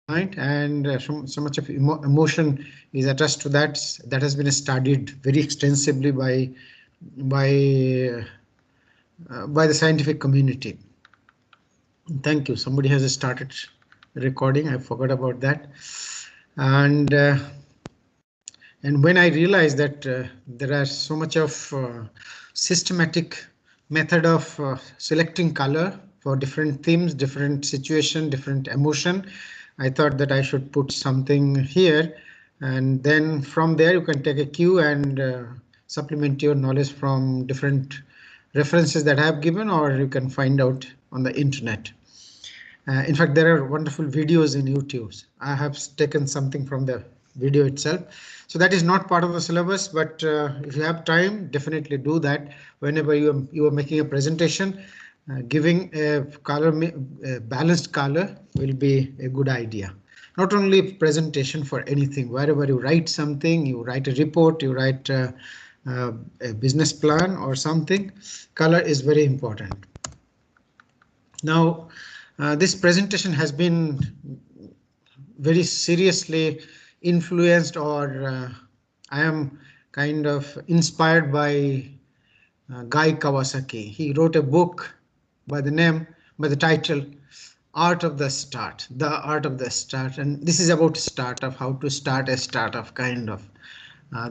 mind, and so much of emotion is attached to that. That has been studied very extensively by by the scientific community. Thank you. Somebody has started recording. I forgot about that. And when I realized that there are so much of systematic method of selecting color for different themes, different situation, different emotion, I thought that I should put something here, and then from there you can take a cue and supplement your knowledge from different references that I have given, or you can find out on the internet. In fact, there are wonderful videos in YouTube. I have taken something from the video itself. So that is not part of the syllabus, but if you have time, definitely do that. Whenever you are making a presentation, giving a color, a balanced color will be a good idea. Not only presentation for anything, wherever you write something, you write a report, you write a business plan or something, color is very important. Now, this presentation has been very seriously influenced, or I am kind of inspired by Guy Kawasaki. He wrote a book by the title Art of the Start, The Art of the Start, and this is about startup, how to start a startup kind of.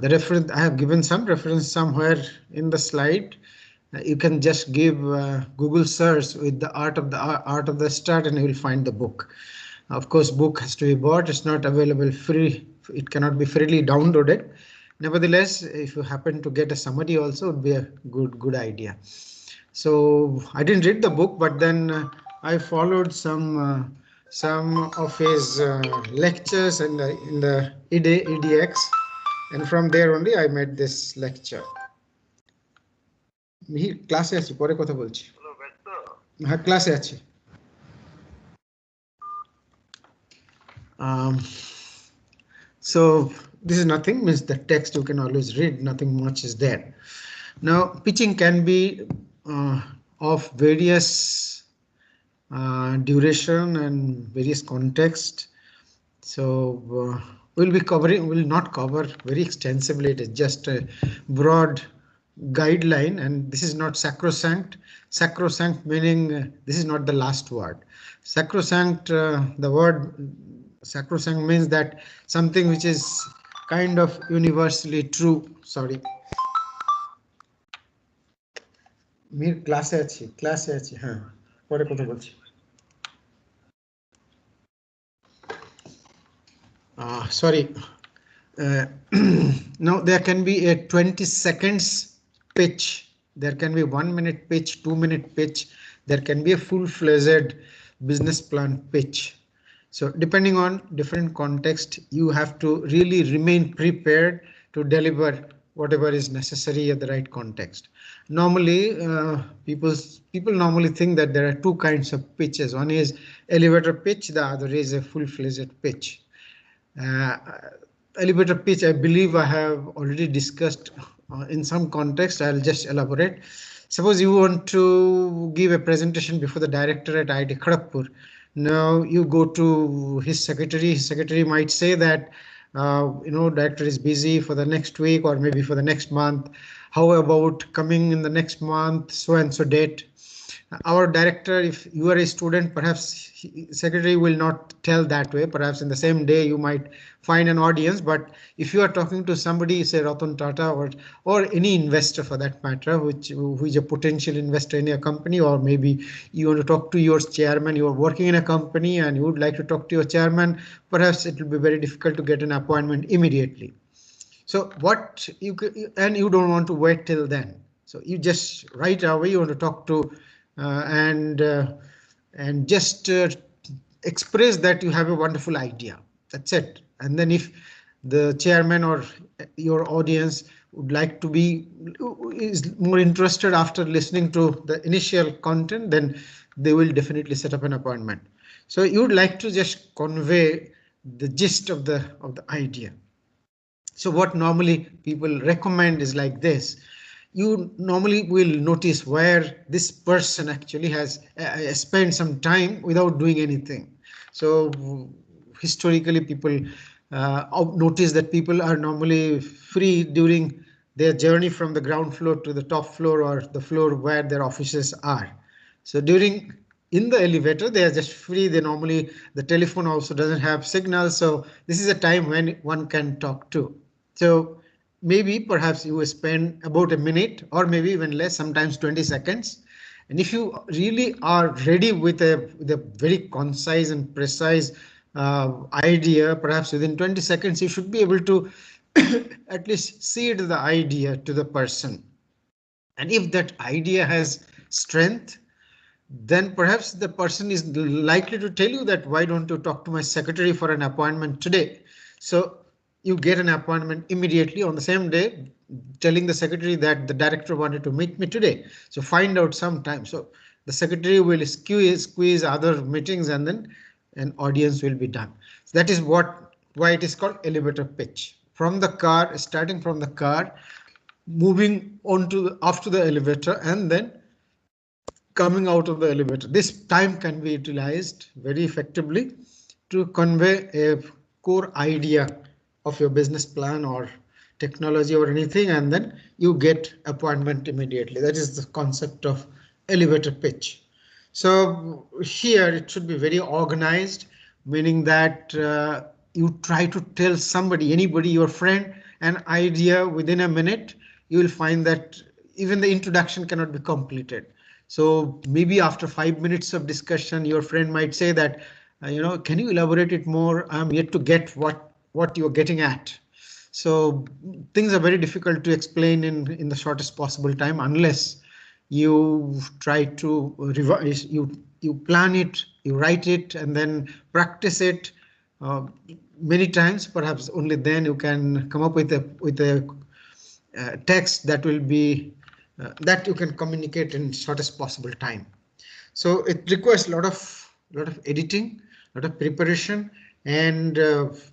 The reference I have given some reference somewhere in the slide. You can just give Google search with the art of the start, and you will find the book. Of course, book has to be bought. It's not available free. It cannot be freely downloaded. Nevertheless, if you happen to get a summary, also would be a good idea. So I didn't read the book, but then I followed some of his lectures in the EDX, and from there only I made this lecture. ক্লাসে আছি, পরে কথা বলছি। হ্যাঁ, ক্লাসে আছি। So this is nothing, means the text you can always read, nothing much is there. Now pitching can be of various duration and various context. So we'll not cover very extensively. It is just a broad guideline, and this is not sacrosanct. Sacrosanct meaning this is not the last word. Sacrosanct, the word sacrosanct means that something which is kind of universally true. Sorry, mir class achi ha pore kotha bolchi. Sorry. Now there can be a 20 seconds pitch, there can be 1 minute pitch, 2 minute pitch, there can be a full-fledged business plan pitch. So depending on different context, you have to really remain prepared to deliver whatever is necessary at the right context. Normally, people normally think that there are two kinds of pitches. One is elevator pitch, the other is a full-fledged pitch. Elevator pitch, I believe I have already discussed in some context. I'll just elaborate. Suppose you want to give a presentation before the director at IIT Kharagpur. Now you go to his secretary might say that director is busy for the next week or maybe for the next month. How about coming in the next month, so and so date? Our director, if you are a student, perhaps secretary will not tell that way. Perhaps in the same day you might find an audience, but if you are talking to somebody, say Ratan Tata or any investor for that matter, who is a potential investor in a company, or maybe you want to talk to your chairman, you are working in a company and you would like to talk to your chairman, perhaps it will be very difficult to get an appointment immediately. So and you don't want to wait till then. So you just right away you want to talk to and just express that you have a wonderful idea. That's it. And then if the chairman or your audience would like to is more interested after listening to the initial content, then they will definitely set up an appointment. So you would like to just convey the gist of the idea. So what normally people recommend is like this. You normally will notice where this person actually has spent some time without doing anything. So historically people notice that people are normally free during their journey from the ground floor to the top floor or the floor where their offices are. So during in the elevator, they are just free. They normally, the telephone also doesn't have signal. So this is a time when one can talk to. So maybe perhaps you will spend about a minute or maybe even less, sometimes 20 seconds. And if you really are ready with a very concise and precise idea, perhaps within 20 seconds, you should be able to at least seed the idea to the person. And if that idea has strength, then perhaps the person is likely to tell you that why don't you talk to my secretary for an appointment today? So you get an appointment immediately on the same day, telling the secretary that the director wanted to meet me today. So find out some time. So the secretary will squeeze other meetings and then an audience will be done. So that is why it is called elevator pitch. From the car, starting from the car, moving on to after the elevator and then coming out of the elevator. This time can be utilized very effectively to convey a core idea of your business plan or technology or anything, and then you get appointment immediately. That is the concept of elevator pitch. So here it should be very organized, meaning that you try to tell somebody, anybody, your friend, an idea within a minute. You will find that even the introduction cannot be completed. So maybe after 5 minutes of discussion, your friend might say that, can you elaborate it more? I'm yet to get what you're getting at. So things are very difficult to explain in the shortest possible time unless you try to revise, you plan it, you write it, and then practice it many times. Perhaps only then you can come up with a text that will be that you can communicate in shortest possible time. So it requires a lot of editing, a lot of preparation, and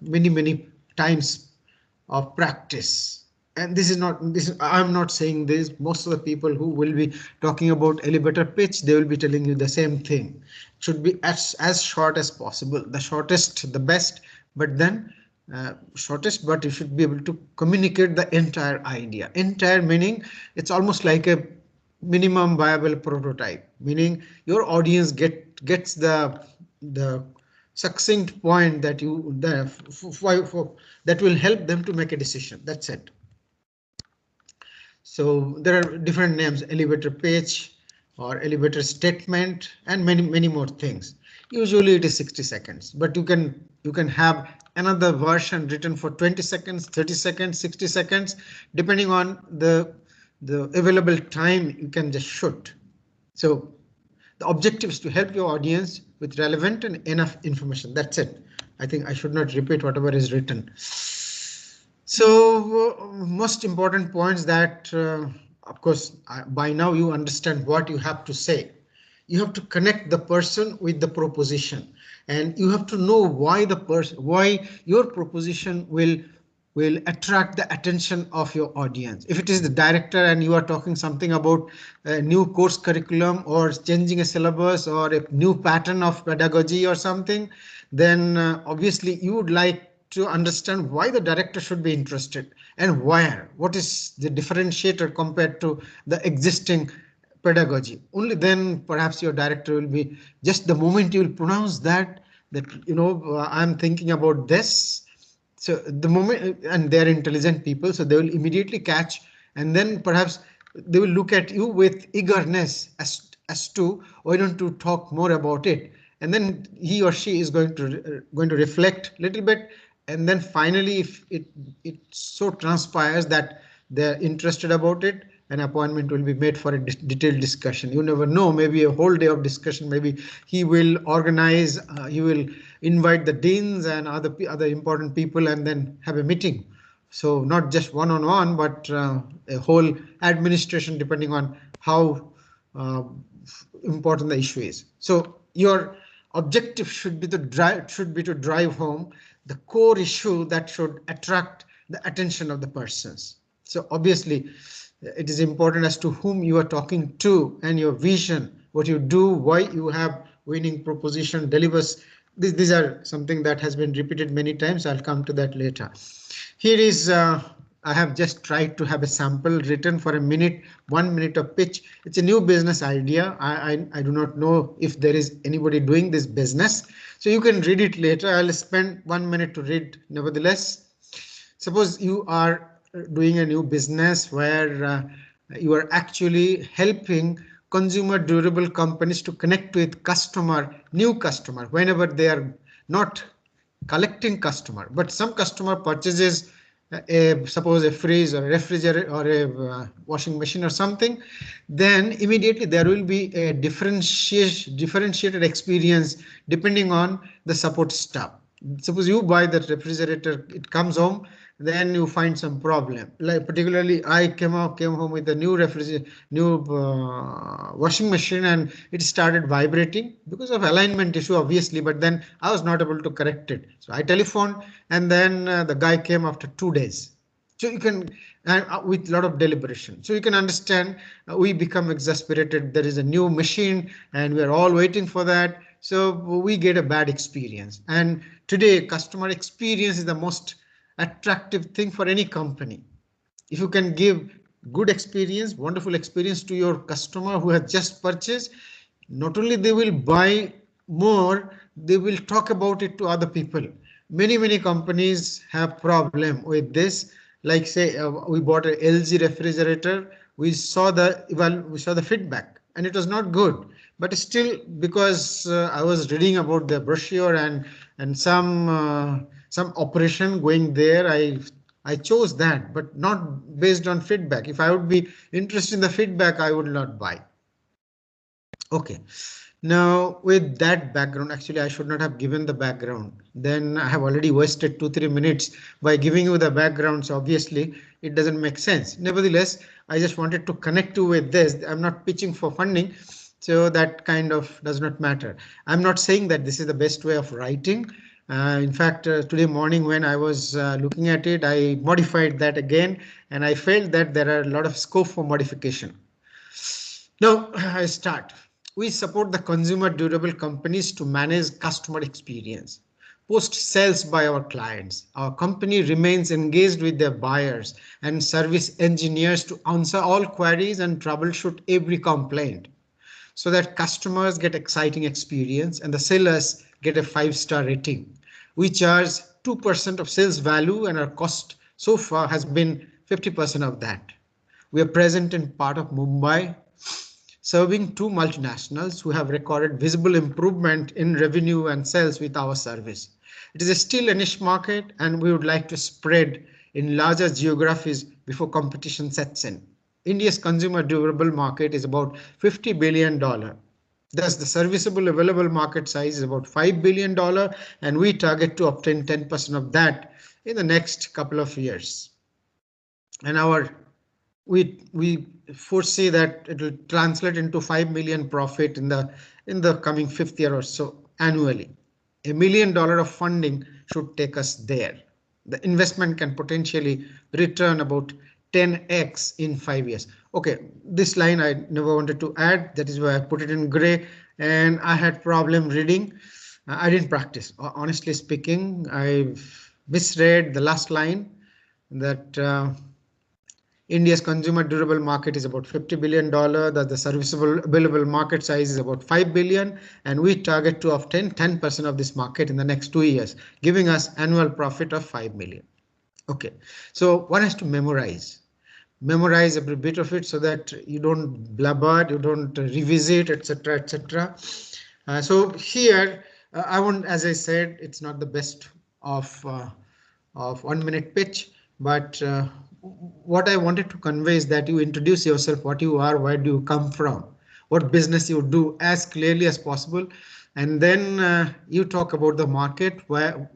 many times of practice. And this is not this. I'm not saying this. Most of the people who will be talking about elevator pitch, they will be telling you the same thing. It should be as short as possible. The shortest, the best. But then shortest, but you should be able to communicate the entire idea. Entire meaning it's almost like a minimum viable prototype, meaning your audience gets the succinct point that you that will help them to make a decision. That's it. So there are different names: elevator pitch or elevator statement and many more things. Usually it is 60 seconds, but you can have another version written for 20 seconds, 30 seconds, 60 seconds, depending on the available time you can just shoot. So the objective is to help your audience with relevant and enough information. That's it. I think I should not repeat whatever is written. So most important points that of course by now you understand what you have to say. You have to connect the person with the proposition, and you have to know why your proposition will attract the attention of your audience. If it is the director and you are talking something about a new course curriculum or changing a syllabus or a new pattern of pedagogy or something, then obviously you would like to understand why the director should be interested and what is the differentiator compared to the existing pedagogy. Only then perhaps your director will be, just the moment you will pronounce that I'm thinking about this. So the moment, and they're intelligent people, so they will immediately catch, and then perhaps they will look at you with eagerness as to why don't you talk more about it, and then he or she is going to reflect a little bit, and then finally if it so transpires that they're interested about it, an appointment will be made for a detailed discussion. You never know, maybe a whole day of discussion. Maybe he will organize, he will invite the deans and other important people and then have a meeting. So not just one-on-one, but a whole administration, depending on how important the issue is. So your objective should be to drive home the core issue that should attract the attention of the persons. So obviously it is important as to whom you are talking to and your vision, what you do, why you have winning proposition delivers these are something that has been repeated many times. I'll come to that later. Here is I have just tried to have a sample written for a minute, 1 minute of pitch. It's a new business idea. I do not know if there is anybody doing this business. So you can read it later. I'll spend 1 minute to read. Nevertheless, suppose you are doing a new business where you are actually helping consumer durable companies to connect with new customer, whenever they are not collecting customer, but some customer purchases suppose a fridge or a refrigerator or a washing machine or something, then immediately there will be a differentiated experience depending on the support staff. Suppose you buy that refrigerator, it comes home, then you find some problem. Like particularly, I came home with a new washing machine, and it started vibrating because of alignment issue, obviously. But then I was not able to correct it, so I telephoned, and then the guy came after 2 days. So you can, with a lot of deliberation. So you can understand, we become exasperated. There is a new machine and we are all waiting for that. So we get a bad experience. And today, customer experience is the most attractive thing for any company. If you can give good experience, wonderful experience to your customer who has just purchased, not only they will buy more, they will talk about it to other people. Many companies have problem with this. Like say we bought a LG refrigerator, we saw the feedback and it was not good, but still, because I was reading about the brochure and some operation going there, I chose that, but not based on feedback. If I would be interested in the feedback, I would not buy. Okay. Now, with that background, actually, I should not have given the background. Then I have already wasted 2-3 minutes by giving you the background. So obviously, it doesn't make sense. Nevertheless, I just wanted to connect you with this. I'm not pitching for funding, so that kind of does not matter. I'm not saying that this is the best way of writing. In fact, today morning when I was looking at it, I modified that again, and I felt that there are a lot of scope for modification. Now, I start. We support the consumer durable companies to manage customer experience. Post sales by our clients. Our company remains engaged with their buyers and service engineers to answer all queries and troubleshoot every complaint, so that customers get exciting experience and the sellers get a 5-star rating. We charge 2% of sales value, and our cost so far has been 50% of that. We are present in part of Mumbai, serving 2 multinationals who have recorded visible improvement in revenue and sales with our service. It is still a niche market, and we would like to spread in larger geographies before competition sets in. India's consumer durable market is about $50 billion. Thus, the serviceable available market size is about $5 billion, and we target to obtain 10% of that in the next couple of years. And we foresee that it will translate into 5 million profit in the coming 5th year or so annually. $1 million of funding should take us there. The investment can potentially return about 10x in 5 years. Okay, this line I never wanted to add. That is why I put it in gray, and I had problem reading. I didn't practice. Honestly speaking, I've misread the last line, that India's consumer durable market is about $50 billion, that the serviceable available market size is about 5 billion, and we target to obtain 10% of this market in the next 2 years, giving us annual profit of 5 million. Okay, so one has to memorize every bit of it so that you don't blabber, you don't revisit, etc., etc. So here I want, as I said, it's not the best of 1 minute pitch, but what I wanted to convey is that you introduce yourself, what you are, where do you come from, what business you do as clearly as possible, and then you talk about the market where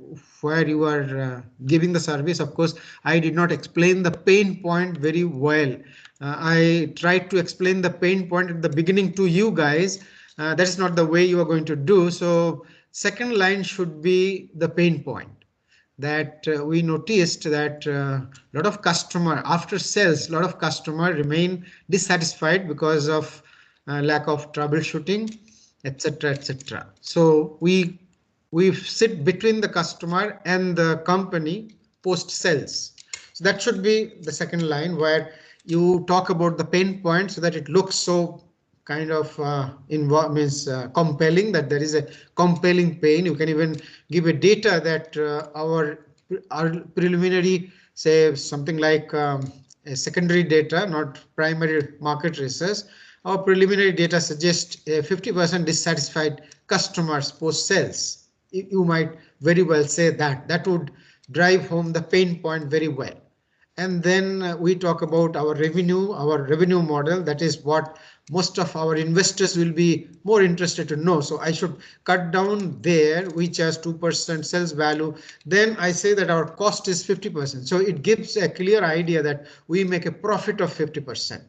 you are giving the service. Of course, I did not explain the pain point very well. I tried to explain the pain point at the beginning to you guys. That is not the way you are going to do. So second line should be the pain point, that we noticed that a lot of customer after sales, a lot of customer remain dissatisfied because of lack of troubleshooting, etc., etc. So we we sit between the customer and the company post sales. So that should be the second line, where you talk about the pain point so that it looks so kind of compelling, that there is a compelling pain. You can even give a data that our preliminary, say something like a secondary data, not primary market research. Our preliminary data suggests 50% dissatisfied customers post sales. You might very well say that that would drive home the pain point very well. And then we talk about our revenue model. That is what most of our investors will be more interested to know. So I should cut down there, which has 2% sales value. Then I say that our cost is 50%. So it gives a clear idea that we make a profit of 50%.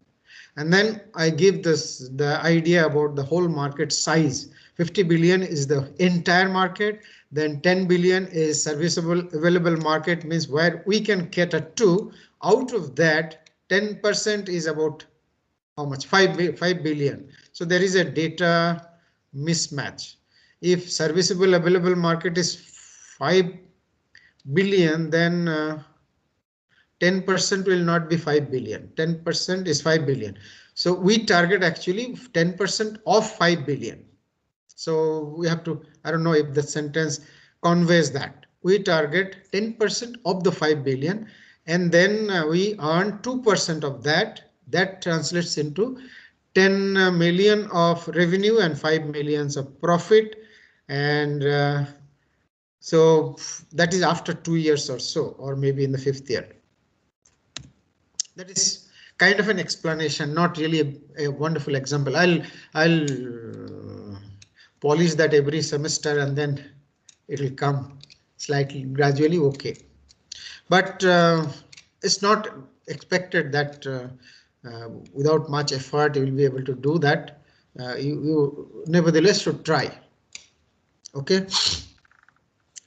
And then I give the idea about the whole market size. 50 billion is the entire market. Then 10 billion is serviceable available market, means where we can cater to. Out of that, 10% is about how much? 5 billion. So there is a data mismatch. If serviceable available market is 5 billion, then 10% will not be 5 billion. 10% is 5 billion. So we target actually 10% of 5 billion. So we have to, I don't know if the sentence conveys that. We target 10% of the 5 billion, and then we earn 2% of that. That translates into 10 million of revenue and 5 millions of profit. And so that is after 2 years or so, or maybe in the 5th year. That is kind of an explanation, not really a wonderful example. I'll polish that every semester, and then it will come slightly gradually. Okay, but it's not expected that without much effort you will be able to do that. You nevertheless should try. Okay.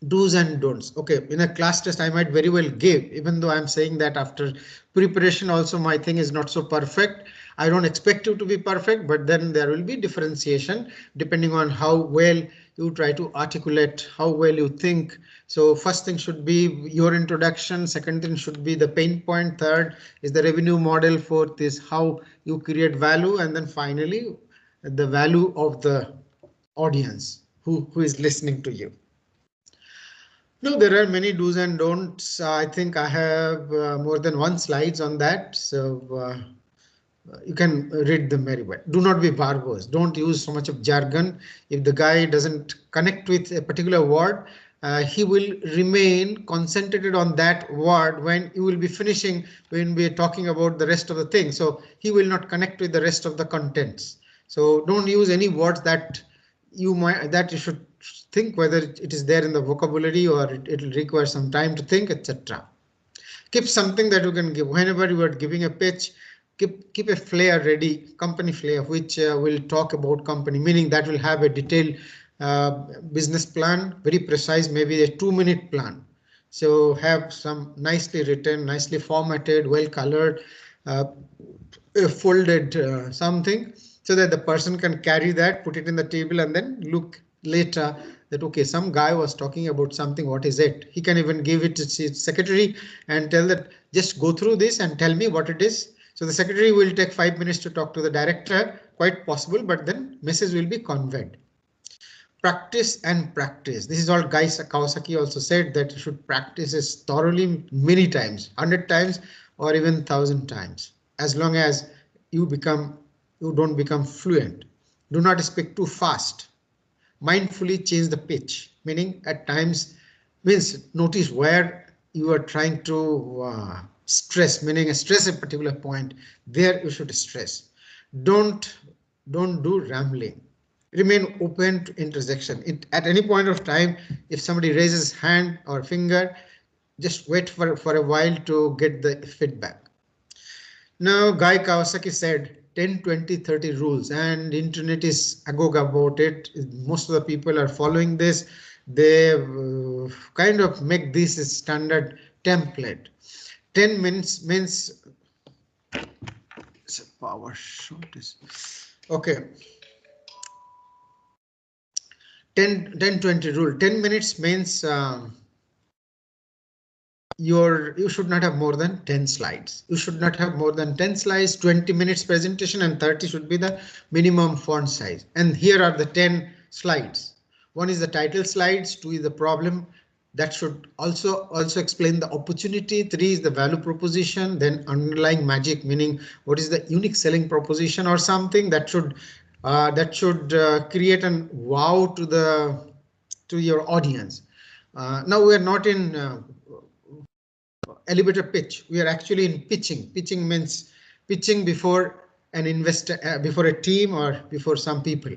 Do's and don'ts. Okay, in a class test I might very well give, even though I'm saying that after preparation also my thing is not so perfect. I don't expect you to be perfect, but then there will be differentiation depending on how well you try to articulate, how well you think. So first thing should be your introduction, second thing should be the pain point, third is the revenue model, fourth is how you create value, and then finally the value of the audience who is listening to you. No, there are many do's and don'ts. I think I have more than one slides on that. So you can read them very well. Do not be verbose. Don't use so much of jargon. If the guy doesn't connect with a particular word, he will remain concentrated on that word when you will be finishing, when we are talking about the rest of the thing. So he will not connect with the rest of the contents. So don't use any words that you should think whether it is there in the vocabulary or it will require some time to think, etc. Keep something that you can give whenever you are giving a pitch. Keep a flair ready, company flair, which will talk about company, meaning that will have a detailed business plan, very precise, maybe a 2-minute plan. So have some nicely written, nicely formatted, well colored, folded something, so that the person can carry that, put it in the table, and then look later that, okay, some guy was talking about something, what is it? He can even give it to his secretary and tell that, just go through this and tell me what it is. So the secretary will take 5 minutes to talk to the director, quite possible, but then message will be conveyed. Practice and practice. This is all Guy Kawasaki also said, that you should practice this thoroughly many times, 100 times or even 1,000 times, as long as you don't become fluent. Do not speak too fast. Mindfully change the pitch, meaning at times means notice where you are trying to stress, meaning stress a particular point, there you should stress. Don't do rambling. Remain open to interjection. At any point of time, if somebody raises hand or finger, just wait for a while to get the feedback. Now, Guy Kawasaki said 10, 20, 30 rules, and internet is agog about it. Most of the people are following this. They kind of make this a standard template. 10 minutes means it's a power shortage. Okay. 10-20 rule. 10 minutes means you should not have more than 10 slides. You should not have more than 10 slides, 20 minutes presentation, and 30 should be the minimum font size. And here are the 10 slides. One is the title slides, two is the problem. That should also explain the opportunity. Three is the value proposition, then underlying magic, meaning what is the unique selling proposition or something that should create an wow to your audience. Now we are not in elevator pitch. We are actually in pitching. Pitching means pitching before an investor, before a team or before some people.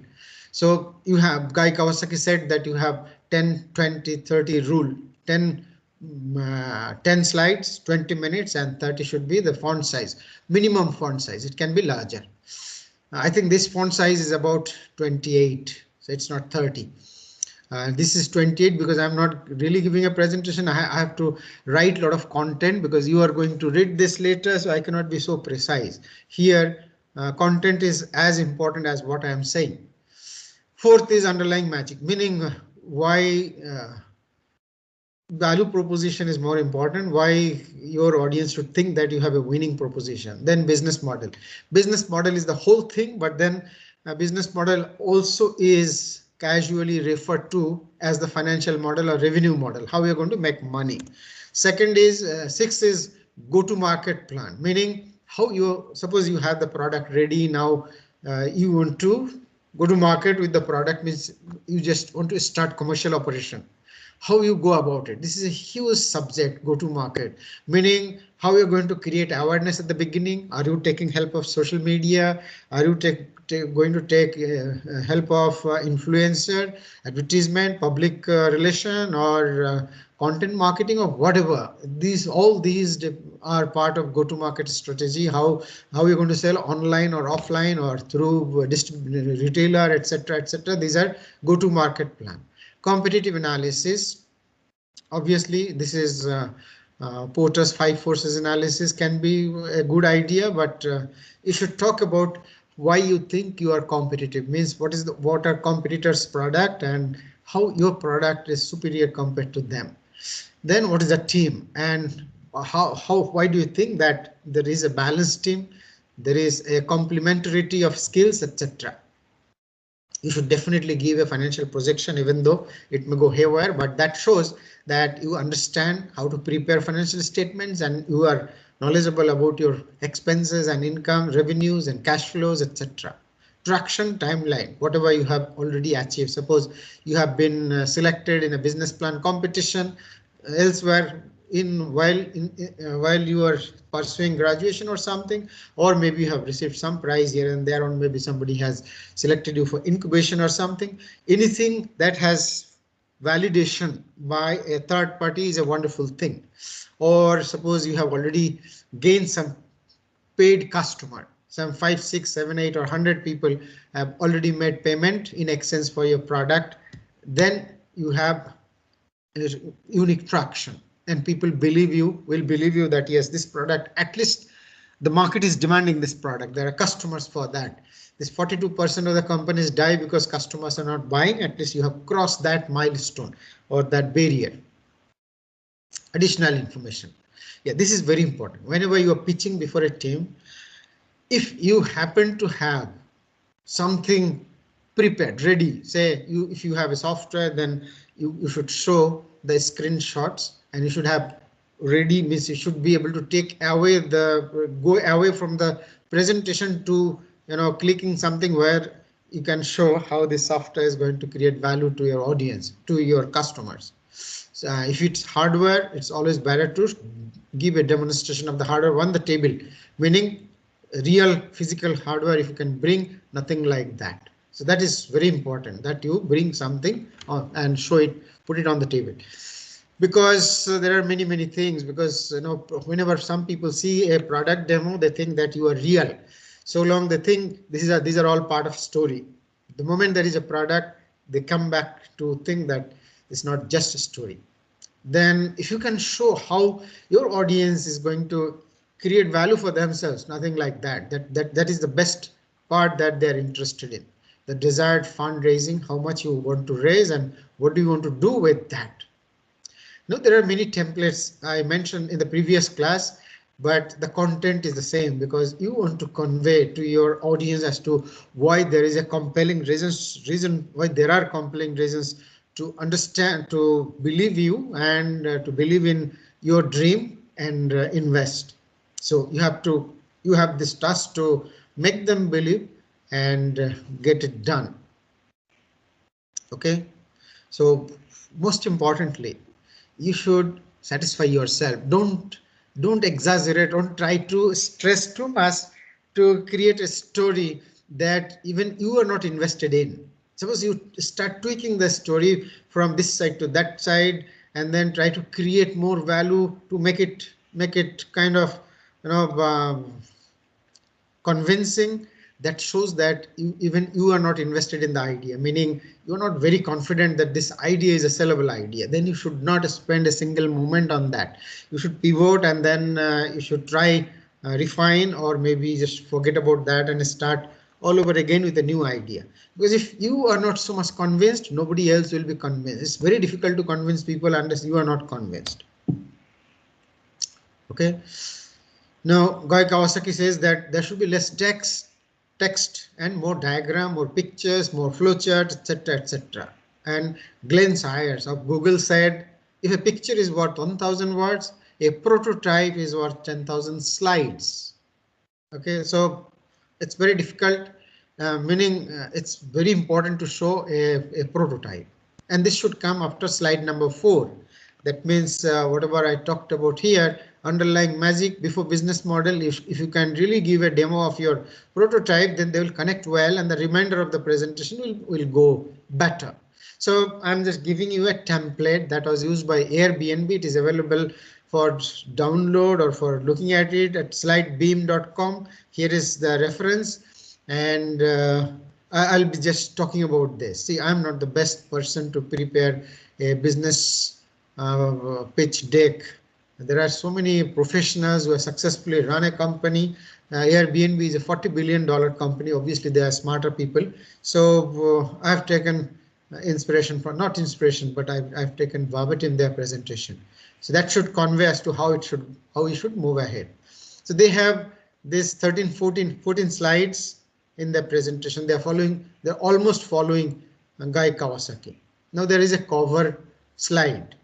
So you have, Guy Kawasaki said that you have 10, 20, 30 rule, 10 slides, 20 minutes, and 30 should be the font size, minimum font size. It can be larger. I think this font size is about 28, so it's not 30. This is 28 because I'm not really giving a presentation. I have to write a lot of content because you are going to read this later, so I cannot be so precise. Here, content is as important as what I am saying. Fourth is underlying magic, meaning why value proposition is more important, why your audience should think that you have a winning proposition. Then business model. Business model is the whole thing, but then a business model also is casually referred to as the financial model or revenue model, how you're going to make money. Second is, sixth is go-to-market plan, meaning how you, suppose you have the product ready now, you want to go to market with the product, means you just want to start commercial operation. How you go about it. This is a huge subject, go to market, meaning how you're going to create awareness at the beginning. Are you taking help of social media? Are you going to take help of influencer, advertisement, public relation, or content marketing, or whatever? All these are part of go to market strategy. How you're going to sell online or offline or through retailer, etc., etc. These are go to market plan. Competitive analysis. Obviously, this is Porter's 5 forces analysis can be a good idea, but you should talk about why you think you are competitive. Means what are competitors' product and how your product is superior compared to them. Then what is a team and why do you think that there is a balanced team? There is a complementarity of skills, etc. You should definitely give a financial projection, even though it may go haywire, but that shows that you understand how to prepare financial statements and you are knowledgeable about your expenses and income, revenues and cash flows, etc. Traction timeline, whatever you have already achieved. Suppose you have been selected in a business plan competition elsewhere while you are pursuing graduation or something, or maybe you have received some prize here and there, or maybe somebody has selected you for incubation or something. Anything that has validation by a third party is a wonderful thing. Or suppose you have already gained some paid customer, some 5, 6, 7, 8 or 100 people have already made payment in exchange for your product. Then you have unique traction. And people will believe you that yes, this product, at least the market is demanding this product. There are customers for that. This 42% of the companies die because customers are not buying. At least you have crossed that milestone or that barrier. Additional information. Yeah, this is very important. Whenever you are pitching before a team, if you happen to have something prepared, ready, say if you have a software, then you should show the screenshots. And you should have ready, means you should be able to go away from the presentation to clicking something where you can show how this software is going to create value to your audience, to your customers. So if it's hardware, it's always better to give a demonstration of the hardware on the table, meaning real physical hardware. If you can bring nothing like that. So that is very important, that you bring something and show it, put it on the table. Because there are many things, because whenever some people see a product demo, they think that you are real. So long they think these are all part of story. The moment there is a product, they come back to think that it's not just a story. Then if you can show how your audience is going to create value for themselves, nothing like that is the best part that they're interested in. the desired fundraising, how much you want to raise and what do you want to do with that. Now, there are many templates I mentioned in the previous class, but the content is the same because you want to convey to your audience as to why there is a compelling reason why there are compelling reasons to understand, to believe you and to believe in your dream and invest. So you have this task to make them believe and get it done. Okay, so most importantly, you should satisfy yourself. Don't exaggerate, don't try to stress too much to create a story that even you are not invested in. Suppose you start tweaking the story from this side to that side and then try to create more value to make it kind of convincing. That shows that even you are not invested in the idea, meaning you're not very confident that this idea is a sellable idea. Then you should not spend a single moment on that. You should pivot and then you should try refine, or maybe just forget about that and start all over again with a new idea. Because if you are not so much convinced, nobody else will be convinced. It's very difficult to convince people unless you are not convinced. Okay. Now, Guy Kawasaki says that there should be less text and more diagram, more pictures, more flowcharts, etc., etc. And Glenn Sayers of Google said, if a picture is worth 1,000 words, a prototype is worth 10,000 slides. Okay, so it's very difficult, meaning it's very important to show a prototype. And this should come after slide number 4. That means whatever I talked about here, underlying magic before business model. If you can really give a demo of your prototype, then they will connect well and the remainder of the presentation will go better. So I'm just giving you a template that was used by Airbnb. It is available for download or for looking at it at slidebeam.com. Here is the reference, and I'll be just talking about this. See, I'm not the best person to prepare a business pitch deck. There are so many professionals who have successfully run a company. Airbnb is a $40 billion company. Obviously, they are smarter people. So I've taken inspiration from, not inspiration, but I've taken verbatim their presentation. So that should convey as to how we should move ahead. So they have this 14 slides in their presentation. They're almost following Guy Kawasaki. Now there is a cover slide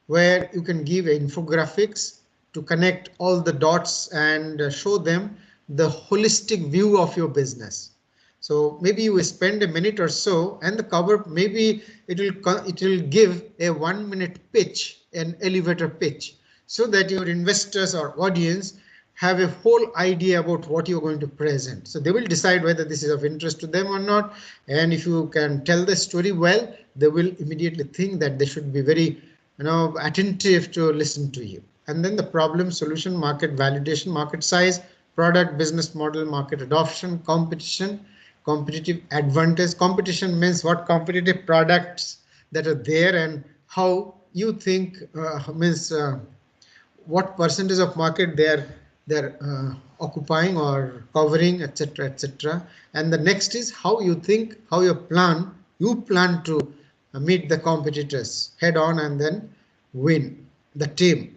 where you can give infographics to connect all the dots and show them the holistic view of your business. So maybe you spend a minute or so, and the cover, maybe it will give a 1-minute pitch, an elevator pitch, so that your investors or audience have a whole idea about what you're going to present. So they will decide whether this is of interest to them or not. And if you can tell the story well, they will immediately think that they should be very attentive to listen to you. And then the problem, solution, market validation, market size, product, business model, market adoption, competition, competitive advantage. Competition means what competitive products that are there and how you think means what percentage of market they're occupying or covering, etc., etc. And the next is how you think, how you plan to meet the competitors head on and then win the team.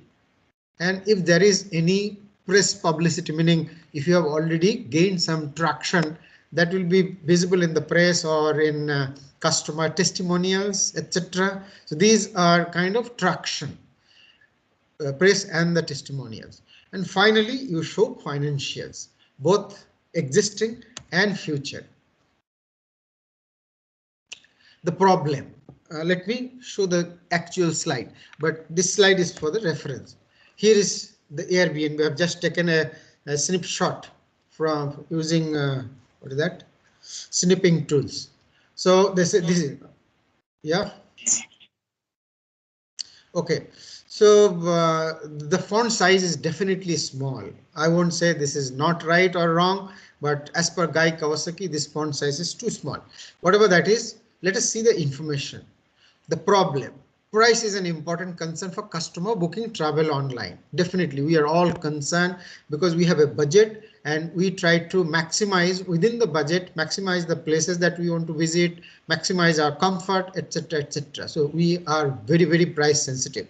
And if there is any press publicity, meaning if you have already gained some traction, that will be visible in the press or in customer testimonials, etc. So these are kind of traction, press and the testimonials. And finally, you show financials, both existing and future. The problem. Let me show the actual slide, but this slide is for the reference. Here is the Airbnb. We have just taken a snapshot from using what is that? Snipping tools. So this is yeah. Okay. So the font size is definitely small. I won't say this is not right or wrong, but as per Guy Kawasaki, this font size is too small. Whatever that is, let us see the information. The problem. Price is an important concern for customer booking travel online. Definitely, we are all concerned because we have a budget and we try to maximize within the budget, maximize the places that we want to visit, maximize our comfort, etc., etc. So we are very, very price sensitive.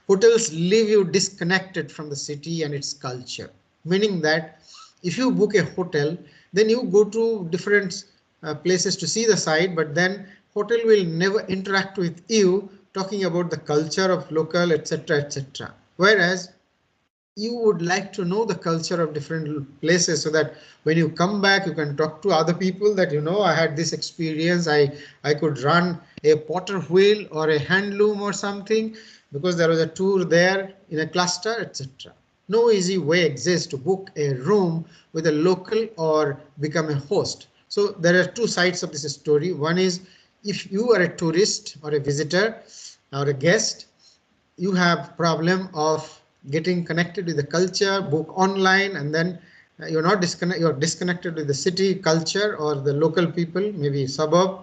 Hotels leave you disconnected from the city and its culture, meaning that if you book a hotel, then you go to different places to see the site, but then hotel will never interact with you talking about the culture of local, etc., etc. Whereas you would like to know the culture of different places, so that when you come back you can talk to other people that, you know, I had this experience, I could run a potter wheel or a hand loom or something because there was a tour there in a cluster, etc. No easy way exists to book a room with a local or become a host. So there are two sides of this story. One is, if you are a tourist or a visitor or a guest, you have problem of getting connected with the culture, book online, and then you're disconnected with the city culture or the local people, maybe suburb.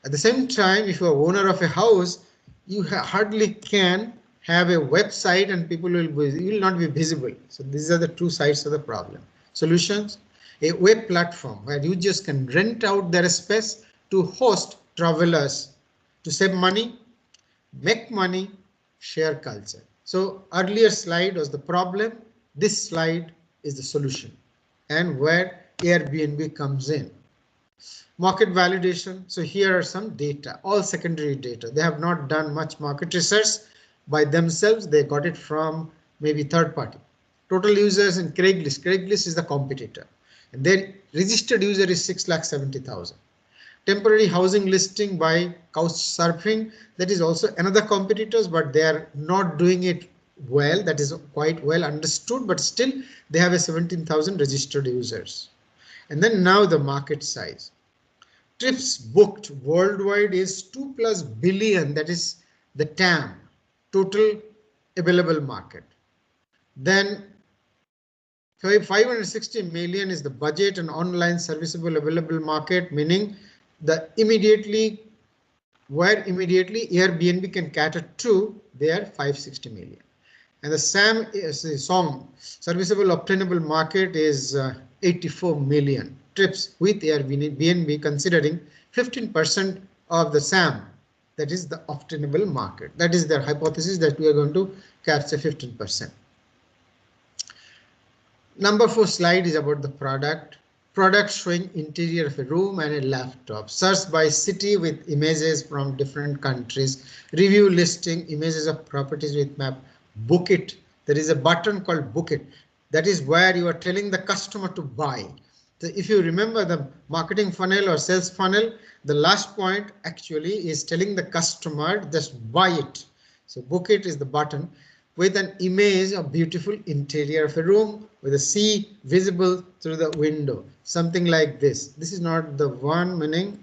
At the same time, if you're owner of a house, you hardly can have a website and people will not be visible. So these are the two sides of the problem. Solutions: a web platform where users can rent out their space to host travelers to save money, make money, share culture. So earlier slide was the problem. This slide is the solution, and where Airbnb comes in. Market validation. So here are some data, all secondary data. They have not done much market research by themselves. They got it from maybe third party. Total users in Craigslist. Craigslist is the competitor, and their registered user is 6,70,000. Temporary housing listing by Couchsurfing, that is also another competitors, but they are not doing it well. That is quite well understood, but still they have a 17,000 registered users. And then now the market size. Trips booked worldwide is 2+ billion. That is the TAM, total available market. Then 560 million is the budget and online serviceable available market, meaning the immediately Airbnb can cater to their 560 million. And the SAM is the SOM, serviceable obtainable market, is 84 million trips with Airbnb, considering 15% of the SAM, that is the obtainable market. That is their hypothesis, that we are going to capture 15%. Number 4 slide is about the product. Product showing interior of a room and a laptop. Search by city with images from different countries. Review listing, images of properties with map. Book it. There is a button called book it. That is where you are telling the customer to buy. So if you remember the marketing funnel or sales funnel, the last point actually is telling the customer just buy it. So book it is the button with an image of beautiful interior of a room with a sea visible through the window. Something like this. This is not the one, meaning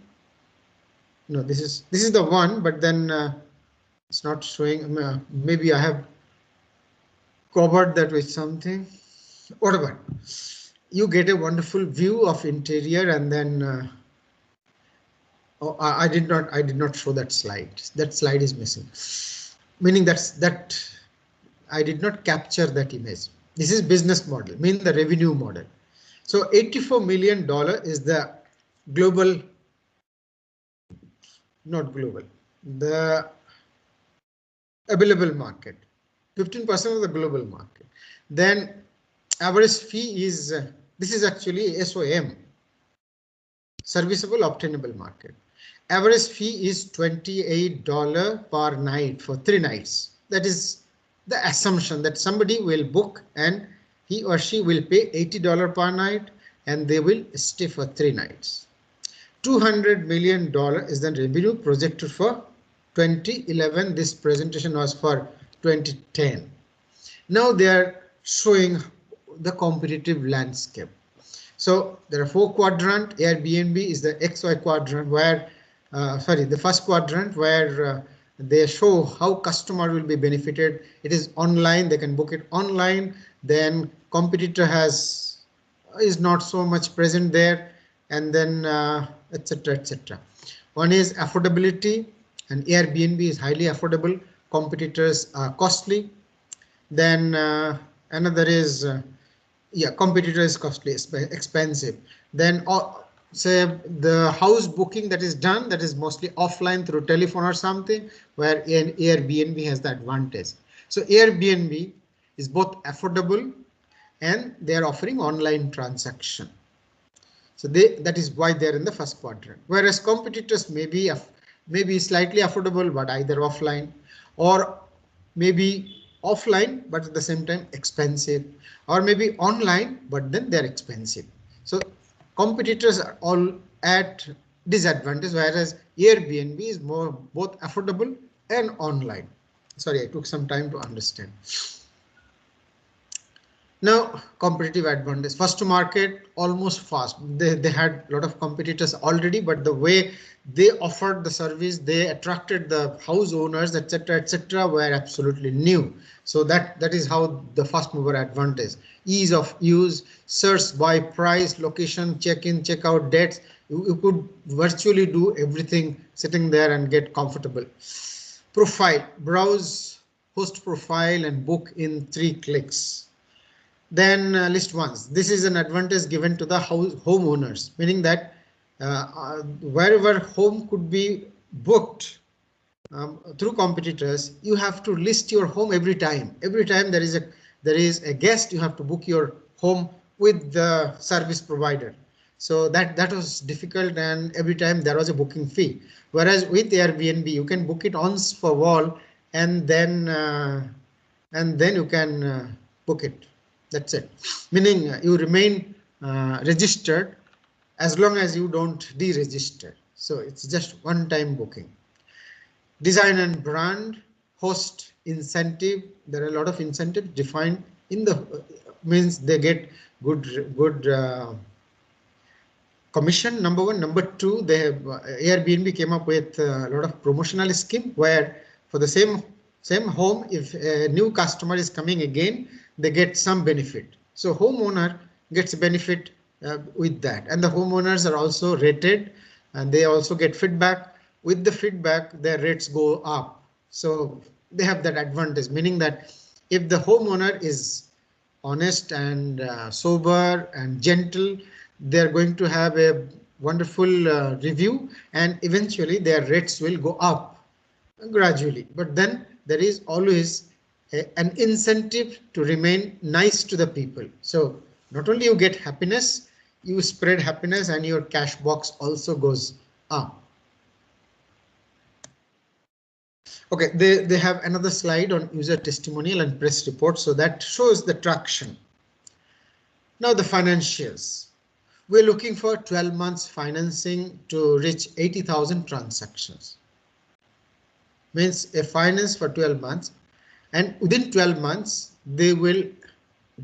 no, this is the one, but then it's not showing. Maybe I have covered that with something. Whatever. You get a wonderful view of interior, and then oh, I did not show that slide. That slide is missing, meaning that I did not capture that image. This is business model, mean the revenue model. So $84 million is the global, not global, the available market, 15% of the global market. Then average fee is, this is actually SOM, serviceable obtainable market. Average fee is $28 per night for 3 nights. That is the assumption that somebody will book and he or she will pay $80 per night and they will stay for 3 nights. $200 million is the revenue projected for 2011. This presentation was for 2010. Now they are showing the competitive landscape. So there are 4 quadrants. Airbnb is the XY quadrant, where the first quadrant, where they show how customer will be benefited. It is online, they can book it online. Then competitor is not so much present there, and then etc. etc. One is affordability, and Airbnb is highly affordable. Competitors are costly. Then another is Yeah, competitor is costly, expensive. Then say the house booking that is done, that is mostly offline through telephone or something, where Airbnb has the advantage. So Airbnb is both affordable and they are offering online transaction. So that is why they're in the first quadrant, whereas competitors may be slightly affordable but either offline, or maybe offline but at the same time expensive, or maybe online but then they're expensive. So competitors are all at disadvantage, whereas Airbnb is more both affordable and online. Sorry, I took some time to understand. Now, competitive advantage. First to market, almost fast. They had a lot of competitors already, but the way they offered the service, they attracted the house owners, etc., were absolutely new. So that is how the first mover advantage. Ease of use, search by price, location, check-in, check-out dates. You could virtually do everything sitting there and get comfortable. Profile, browse, host profile, and book in 3 clicks. Then list once. This is an advantage given to the homeowners, meaning that wherever home could be booked through competitors, you have to list your home every time. Every time there is a guest, you have to book your home with the service provider. So that was difficult, and every time there was a booking fee. Whereas with Airbnb, you can book it once for all, and then you can book it. That's it. Meaning you remain registered as long as you don't deregister. So it's just one-time booking. Design and brand, host, incentive. There are a lot of incentives defined in the means they get good commission. Number one. Number two, they have Airbnb came up with a lot of promotional scheme where for the same home, if a new customer is coming again, they get some benefit. So homeowner gets benefit with that, and the homeowners are also rated and they also get feedback. With the feedback, their rates go up. So they have that advantage, meaning that if the homeowner is honest and sober and gentle, they're going to have a wonderful review, and eventually their rates will go up gradually. But then there is always an incentive to remain nice to the people. So not only you get happiness, you spread happiness, and your cash box also goes up. Okay, they have another slide on user testimonial and press report, so that shows the traction. Now the financials. We're looking for 12 months financing to reach 80,000 transactions. Means a finance for 12 months, and within 12 months they will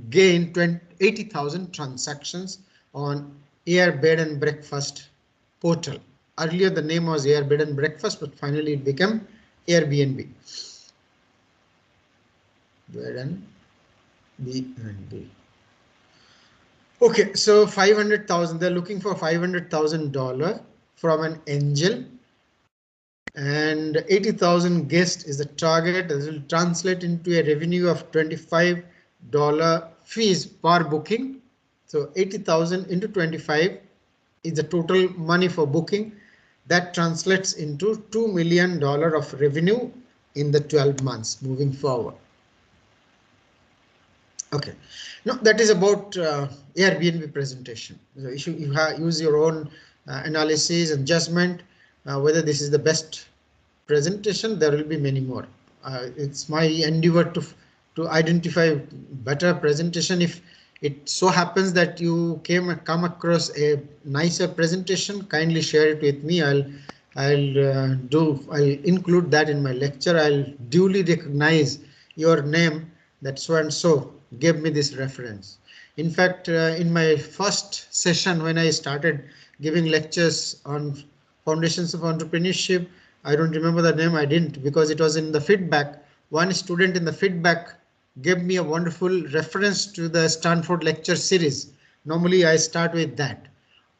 gain 80,000 transactions on Air Bed and Breakfast portal. Earlier the name was Air Bed and Breakfast, but finally it became Airbnb. Bed and B&B. Okay, so 500,000. They're looking for $500,000 from an angel, and 80,000 guests is the target. This will translate into a revenue of $25 fees per booking. So 80,000 into 25 is the total money for booking. That translates into $2 million of revenue in the 12 months moving forward. Okay, now that is about Airbnb presentation. So you use your own analysis and judgment whether this is the best presentation. There will be many more. It's my endeavor to identify better presentation. If it so happens that you come across a nicer presentation, kindly share it with me. I'll include that in my lecture. I'll duly recognize your name, that so and so gave me this reference. In fact, in my first session when I started giving lectures on foundations of entrepreneurship, I don't remember the name. I didn't, because it was in the feedback. One student in the feedback gave me a wonderful reference to the Stanford lecture series. Normally I start with that.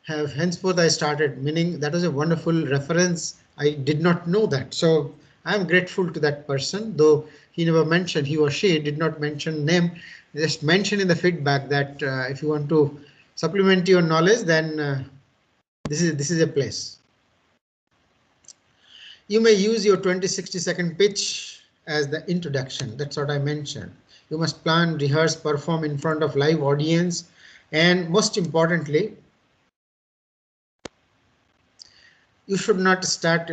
Henceforth I started, meaning that was a wonderful reference. I did not know that. So I'm grateful to that person, though he never mentioned, he or she did not mention name, just mention in the feedback that if you want to supplement your knowledge, then this is a place. You may use your 20-60 second pitch as the introduction. That's what I mentioned. You must plan, rehearse, perform in front of live audience, and most importantly, you should not start,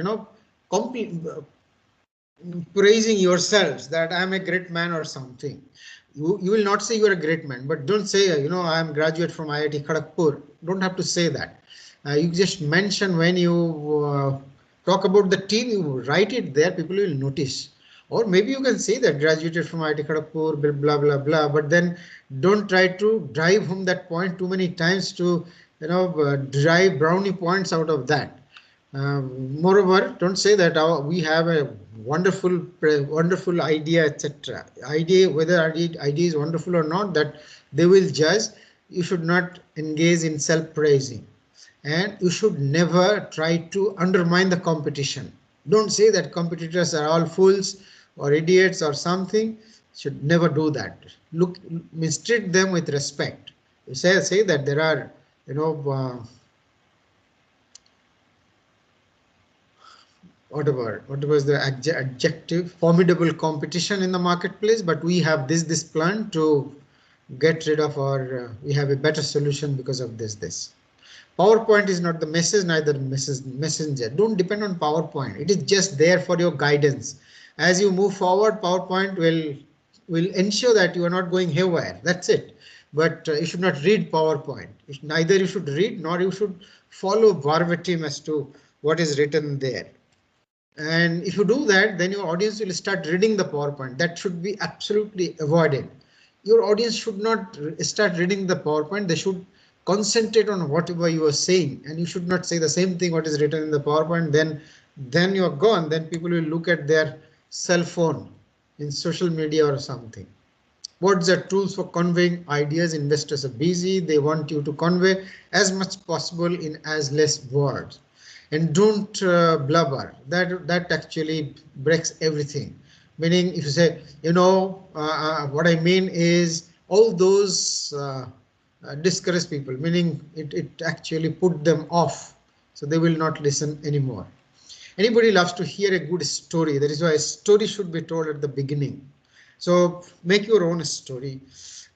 praising yourselves that I'm a great man or something. You will not say you are a great man, but don't say, I am graduate from IIT Kharagpur. Don't have to say that. You just mention when you talk about the team, you write it there, people will notice. Or maybe you can say that graduated from IIT Kharagpur, blah, blah, blah, but then don't try to drive home that point too many times to, drive brownie points out of that. Moreover, don't say that we have a wonderful idea, etc. Idea, whether idea is wonderful or not, that they will judge. You should not engage in self-praising, and you should never try to undermine the competition. Don't say that competitors are all fools or idiots or something. Should never do that. Treat them with respect. You say that there are, what was the adjective, formidable competition in the marketplace, but we have this plan to get rid of our we have a better solution because of this. PowerPoint is not the message, neither messenger. Don't depend on PowerPoint. It is just there for your guidance. As you move forward, PowerPoint will ensure that you are not going haywire. That's it. But you should not read PowerPoint. Neither you should read nor you should follow verbatim as to what is written there. And if you do that, then your audience will start reading the PowerPoint. That should be absolutely avoided. Your audience should not start reading the PowerPoint. They should concentrate on whatever you are saying, and you should not say the same thing what is written in the PowerPoint. Then you're gone. Then people will look at their cell phone in social media or something. Words are tools for conveying ideas. Investors are busy. They want you to convey as much possible in as less words. And don't blubber. That actually breaks everything. Meaning, if you say, what I mean is, all those discourage people, meaning it actually put them off, so they will not listen anymore. Anybody loves to hear a good story. That is why a story should be told at the beginning. So make your own story.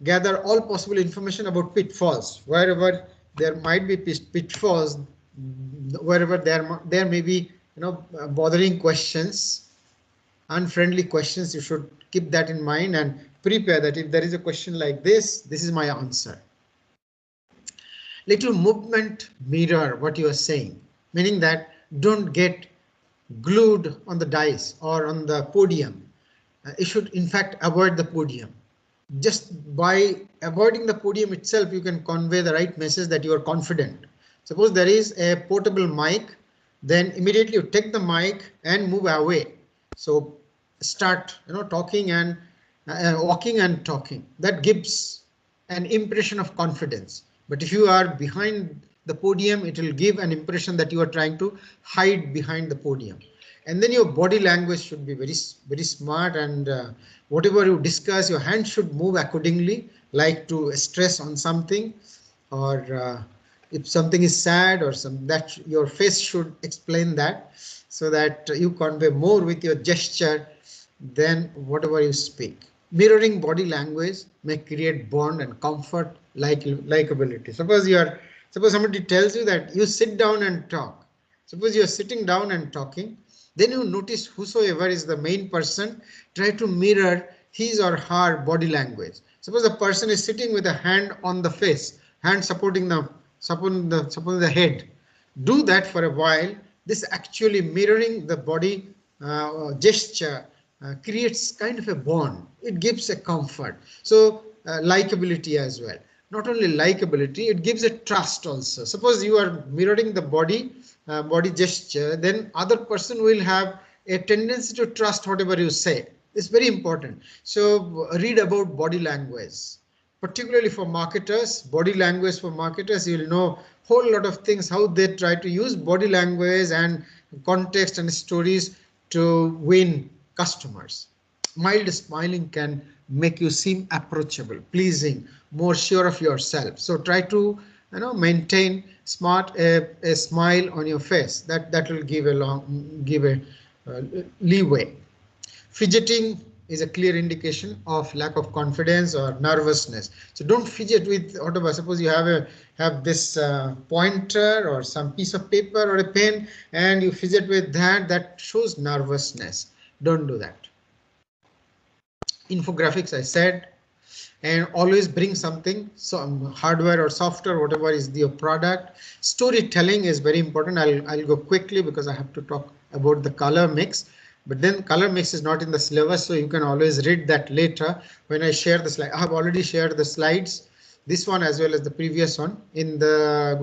Gather all possible information about pitfalls. Wherever there might be pitfalls, wherever there may be bothering questions, unfriendly questions, you should keep that in mind and prepare that if there is a question like this is my answer. Little movement mirror what you are saying, meaning that don't get glued on the dice or on the podium. You should in fact avoid the podium. Just by avoiding the podium itself, you can convey the right message that you are confident. Suppose there is a portable mic, then immediately you take the mic and move away. So start talking and walking and talking. That gives an impression of confidence. But if you are behind the podium, it will give an impression that you are trying to hide behind the podium. And then your body language should be very smart, and whatever you discuss, your hand should move accordingly, like to stress on something, or if something is sad or that your face should explain that, so that you convey more with your gesture than whatever you speak. Mirroring body language may create bond and comfort, likability. Suppose somebody tells you that you sit down and talk. Suppose you're sitting down and talking, then you notice whosoever is the main person, try to mirror his or her body language. Suppose the person is sitting with a hand on the face, hand supporting the head. Do that for a while. This actually mirroring the body gesture creates kind of a bond. It gives a comfort. So likability as well. Not only likability, it gives a trust also. Suppose you are mirroring the body gesture, then other person will have a tendency to trust whatever you say. It's very important. So read about body language, particularly for marketers. Body language for marketers, you'll know whole lot of things, how they try to use body language and context and stories to win customers. Mild smiling can make you seem approachable, pleasing, more sure of yourself. So try to maintain a smile on your face. That will give a leeway. Fidgeting is a clear indication of lack of confidence or nervousness. So don't fidget with whatever. Suppose you have this pointer or some piece of paper or a pen, and you fidget with that. That shows nervousness. Don't do that. Infographics, I said, and always bring something, some hardware or software, whatever is your product. Storytelling is very important. I'll go quickly because I have to talk about the color mix. But then color mix is not in the syllabus, so you can always read that later when I share the slide. I have already shared the slides, this one as well as the previous one in the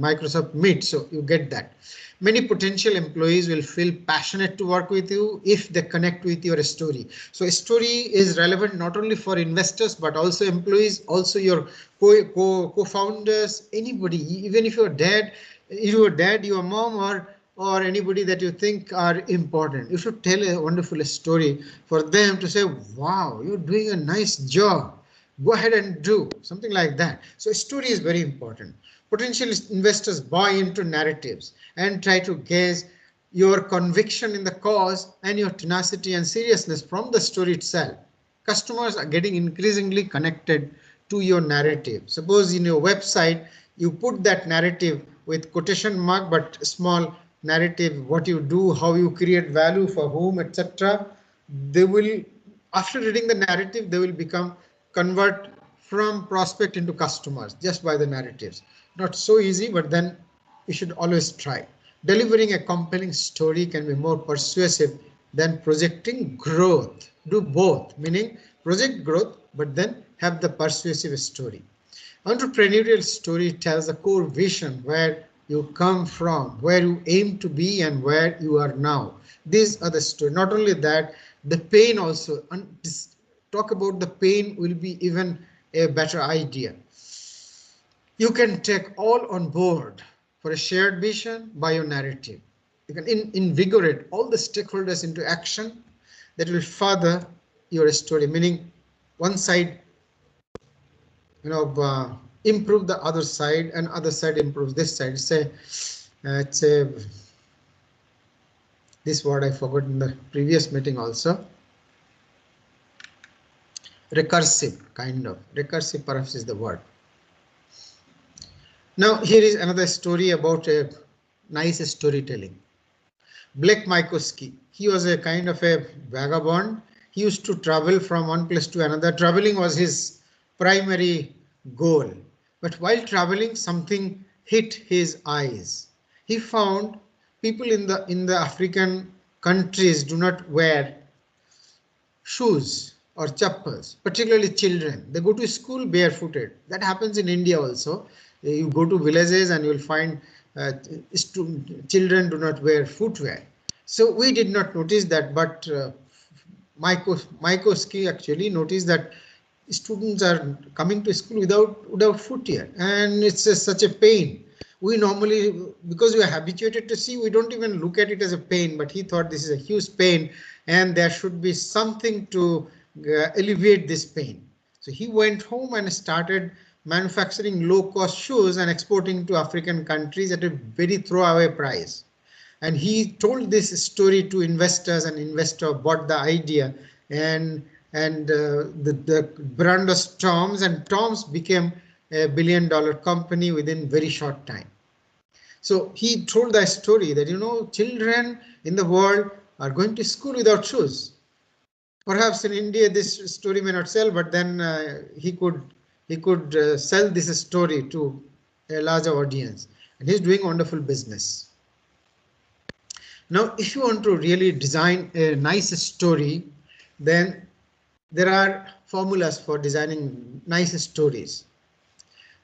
Microsoft Meet, so you get that. Many potential employees will feel passionate to work with you if they connect with your story. So a story is relevant not only for investors, but also employees, also your co-founders, anybody, even if your dad, your mom, or anybody that you think are important. You should tell a wonderful story for them to say, wow, you're doing a nice job. Go ahead and do something like that. So a story is very important. Potential investors buy into narratives and try to gauge your conviction in the cause and your tenacity and seriousness from the story itself. Customers are getting increasingly connected to your narrative. Suppose in your website, you put that narrative with quotation mark, but small narrative, what you do, how you create value for whom, etc. They will, after reading the narrative, they will convert from prospect into customers just by the narratives. Not so easy, but then you should always try. Delivering a compelling story can be more persuasive than projecting growth. Do both, meaning project growth, but then have the persuasive story. Entrepreneurial story tells a core vision, where you come from, where you aim to be, and where you are now. These are the story. Not only that, the pain also. Talk about the pain will be even a better idea. You can take all on board for a shared vision by your narrative. You can invigorate all the stakeholders into action that will further your story, meaning one side improve the other side and other side improves this side. Say it's a this word I forgot in the previous meeting also. Recursive, kind of. Recursive perhaps is the word. Now here is another story about a nice storytelling. Blake Mycoskie, he was a kind of a vagabond. He used to travel from one place to another. Traveling was his primary goal. But while traveling, something hit his eyes. He found people in the African countries do not wear shoes or chappals, particularly children. They go to school barefooted. That happens in India also. You go to villages and you will find children do not wear footwear. So we did not notice that, but Mycoskie actually noticed that students are coming to school without footwear, and it's such a pain. We normally, because we are habituated to see, we don't even look at it as a pain, but he thought this is a huge pain and there should be something to alleviate this pain. So he went home and started manufacturing low-cost shoes and exporting to African countries at a very throwaway price. And he told this story to investors, and investor bought the idea, and the brand was Toms, and Toms became a billion-dollar company within very short time. So he told the story that, children in the world are going to school without shoes. Perhaps in India this story may not sell, but then he could sell this story to a larger audience, and he's doing wonderful business. Now, if you want to really design a nice story, then there are formulas for designing nice stories.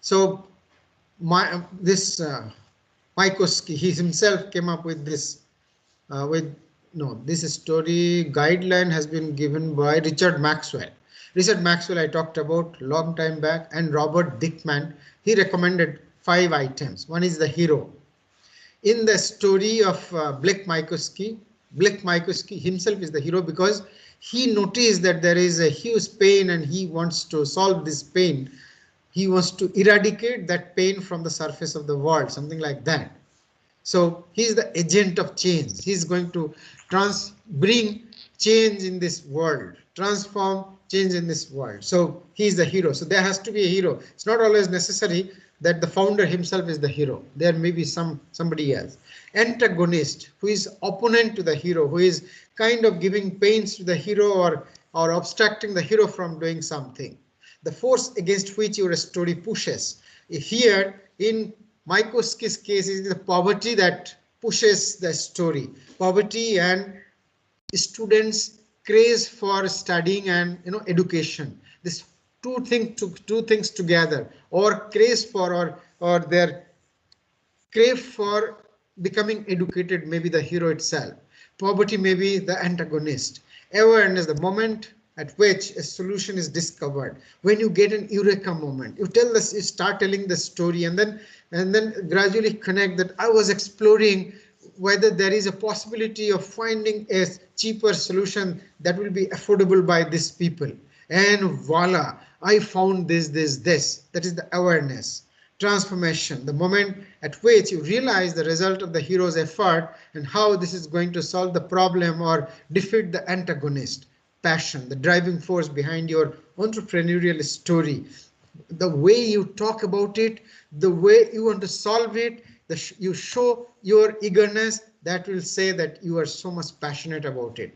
So Mycoskie, he himself came up with this this story guideline has been given by Richard Maxwell. Richard Maxwell I talked about long time back, and Robert Dickman, he recommended 5 items. One is the hero. In the story of Blake Mycoskie, Blake Mycoskie himself is the hero because he noticed that there is a huge pain and he wants to solve this pain. He wants to eradicate that pain from the surface of the world, something like that. So he's the agent of change. He's going to bring change in this world, transform change in this world. So he's the hero. So there has to be a hero. It's not always necessary that the founder himself is the hero. There may be somebody else. Antagonist, who is opponent to the hero, who is kind of giving pains to the hero or obstructing the hero from doing something. The force against which your story pushes. Here in Mycoskie's case is the poverty that pushes the story. Poverty and students' craze for studying and education. This two things together, or craze for or their crave for becoming educated may be the hero itself. Poverty may be the antagonist. Awareness, the moment at which a solution is discovered. When you get an eureka moment, you start telling the story and then gradually connect that I was exploring whether there is a possibility of finding a cheaper solution that will be affordable by these people. And voila, I found this. That is the awareness. Transformation, the moment at which you realize the result of the hero's effort and how this is going to solve the problem or defeat the antagonist. Passion, the driving force behind your entrepreneurial story. The way you talk about it, the way you want to solve it, you show your eagerness, that will say that you are so much passionate about it.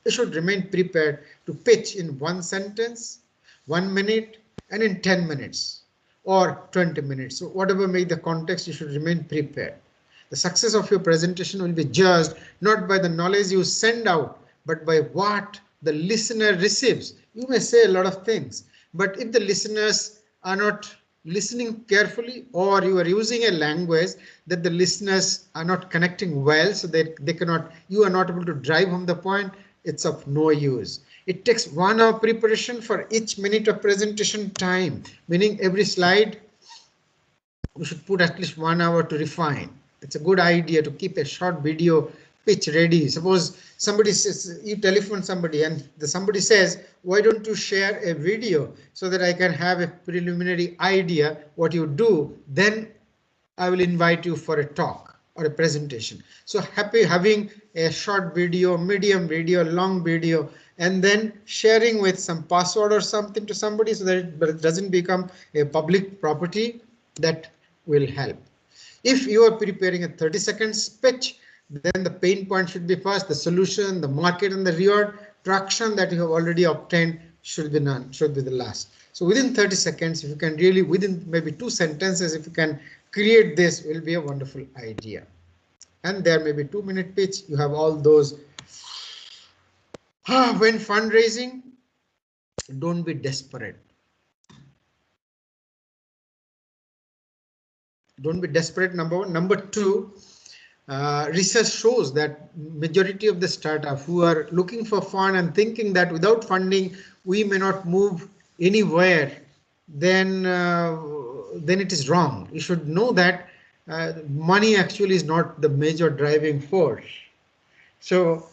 You should remain prepared to pitch in 1 sentence, 1 minute, and in 10 minutes or 20 minutes. So whatever may be the context, you should remain prepared. The success of your presentation will be judged not by the knowledge you send out, but by what the listener receives. You may say a lot of things, but if the listeners are not listening carefully, or you are using a language that the listeners are not connecting well, so they cannot, you are not able to drive home the point, it's of no use. It takes 1 hour preparation for each minute of presentation time, meaning every slide we should put at least 1 hour to refine. It's a good idea to keep a short video pitch ready. Suppose somebody says, you telephone somebody and somebody says, why don't you share a video so that I can have a preliminary idea what you do, then I will invite you for a talk or a presentation. So having a short video, medium video, long video, and then sharing with some password or something to somebody so that it doesn't become a public property, that will help. If you are preparing a 30 seconds pitch, then the pain point should be first, the solution, the market, and the reward traction that you have already obtained should be the last. So within 30 seconds, if you can really, within maybe 2 sentences, if you can create this, will be a wonderful idea. And there may be 2-minute pitch. You have all those. When fundraising, don't be desperate. Don't be desperate, number 1. Number 2, research shows that majority of the startup who are looking for fund and thinking that without funding we may not move anywhere, then it is wrong. You should know that money actually is not the major driving force. So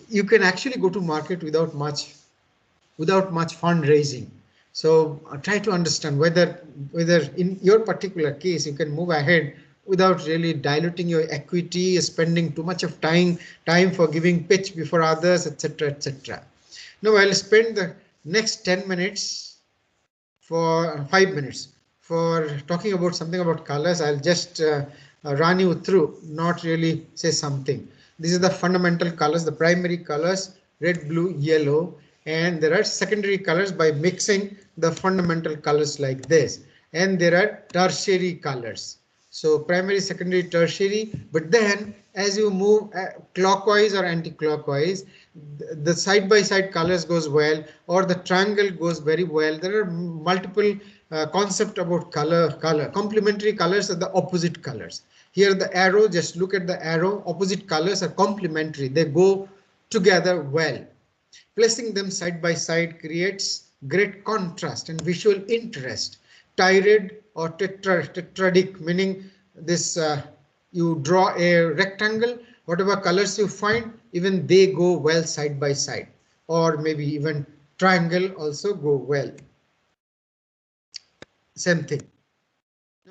you can actually go to market without much fundraising. So try to understand whether in your particular case you can move ahead without really diluting your equity, spending too much of time for giving pitch before others, etc., etc. Now I'll spend the next 10 minutes for 5 minutes for talking about something about colors. I'll just run you through, not really say something. These are the fundamental colors, the primary colors, red, blue, yellow, and there are secondary colors by mixing the fundamental colors like this. And there are tertiary colors. So primary, secondary, tertiary, but then as you move clockwise or anti-clockwise, the side-by-side colors goes well, or the triangle goes very well. There are multiple concepts about color. Complementary colors are the opposite colors. Here the arrow, just look at the arrow, opposite colors are complementary. They go together well. Placing them side by side creates great contrast and visual interest. Tirade or tetradic, meaning this you draw a rectangle Whatever colors you find, even they go well side by side, or maybe even triangle also go well. Same thing.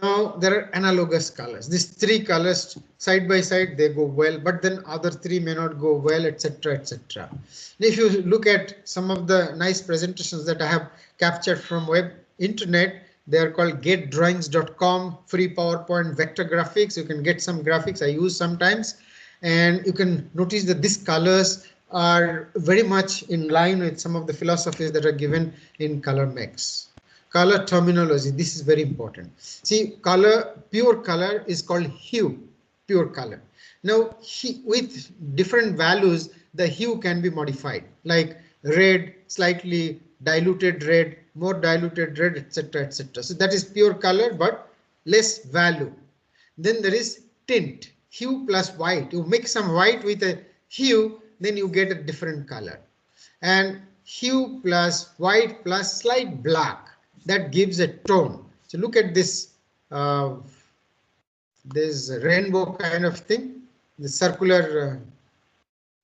Now there are analogous colors. These three colors side by side, they go well, but then other three may not go well, etc., etc. If you look at some of the nice presentations that I have captured from web internet, they are called getdrawings.com, free PowerPoint vector graphics. You can get some graphics I use sometimes, and you can notice that these colors are very much in line with some of the philosophies that are given in ColorMex. Color terminology, this is very important. See, color, pure color is called hue, pure color. Now, with different values, the hue can be modified, like red, slightly diluted red, more diluted red, etc., etc. So that is pure color, but less value. Then there is tint, hue plus white. You mix some white with a hue, then you get a different color. And hue plus white plus slight black, that gives a tone. So look at this this rainbow kind of thing, the circular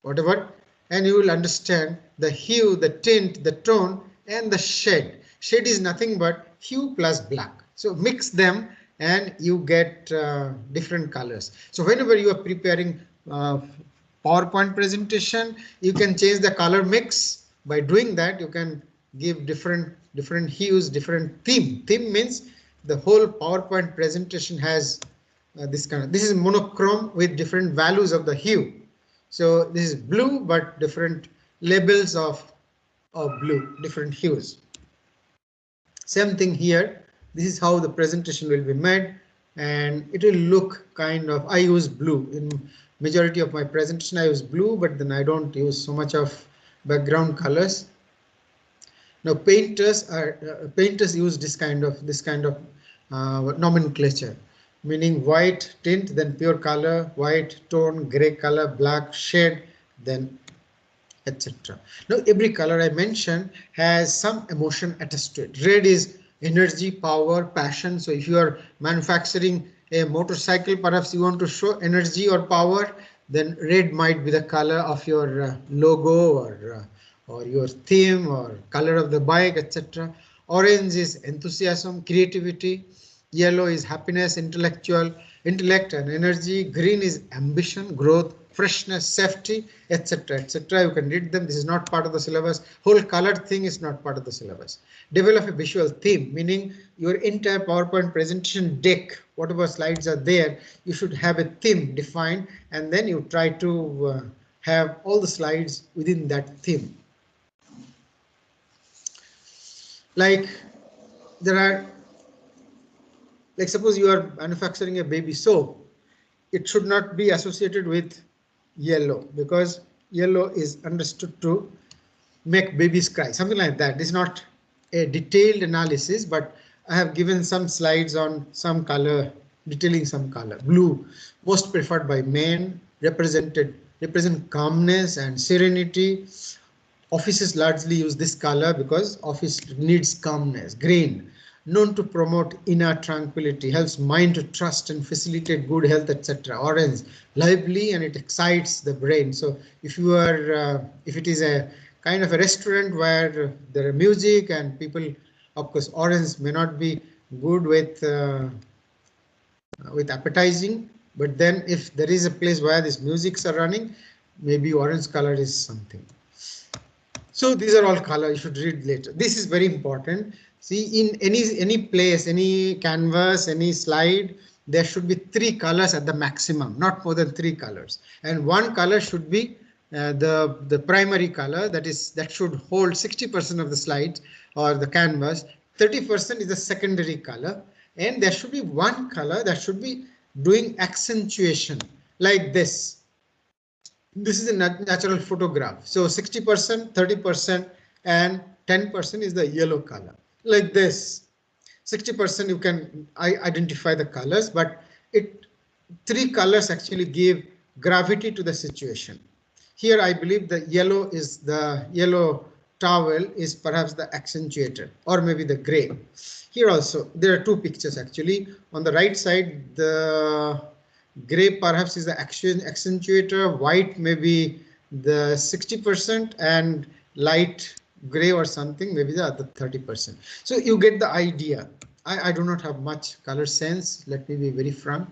whatever, and you will understand the hue, the tint, the tone, and the shade. Shade is nothing but hue plus black. So mix them and you get different colors. So whenever you are preparing PowerPoint presentation, you can change the color mix. By doing that, you can give different hues, different theme. Theme means the whole PowerPoint presentation has this is monochrome with different values of the hue. So this is blue, but different labels of blue, different hues. Same thing here. This is how the presentation will be made, and it will look kind of, I use blue in majority of my presentation. I use blue, but then I don't use so much of background colors. Now painters use this kind of nomenclature, meaning white tint, then pure color, white tone, gray color, black shade, then etc. Now every color I mentioned has some emotion attached to it. Red is energy, power, passion. So if you are manufacturing a motorcycle, perhaps you want to show energy or power, then red might be the color of your logo or your theme or color of the bike, etc. Orange is enthusiasm, creativity. Yellow is happiness, intellect and energy. Green is ambition, growth, freshness, safety, etc., etc. You can read them. This is not part of the syllabus. Whole colored thing is not part of the syllabus. Develop a visual theme, meaning your entire PowerPoint presentation deck, whatever slides are there, you should have a theme defined, and then you try to have all the slides within that theme. Like there are, like suppose you are manufacturing a baby soap, it should not be associated with yellow, because yellow is understood to make babies cry, something like that. This is not a detailed analysis, but I have given some slides on some color, detailing some color. Blue, most preferred by men, represent calmness and serenity. Offices largely use this color because office needs calmness. Green, known to promote inner tranquility, helps mind to trust and facilitate good health, etc. Orange, lively and it excites the brain. So if you are, if it is a kind of a restaurant where there are music and people, of course, orange may not be good with appetizing, but then if there is a place where these musics are running, maybe orange color is something. So these are all color you should read later. This is very important. See, in any place, any canvas, any slide, there should be 3 colors at the maximum, not more than 3 colors. And one color should be the primary color, that should hold 60% of the slides or the canvas. 30% is the secondary color, and there should be one color that should be doing accentuation, like this. This is a natural photograph. So 60%, 30%, and 10% is the yellow color, like this. 60% you can identify the colors, but 3 colors actually give gravity to the situation. Here I believe the yellow towel is perhaps the accentuator, or maybe the gray. Here also there are 2 pictures actually. On the right side, Gray perhaps is the accentuator, white maybe the 60%, and light gray or something maybe the other 30%. So you get the idea. I do not have much color sense, let me be very frank.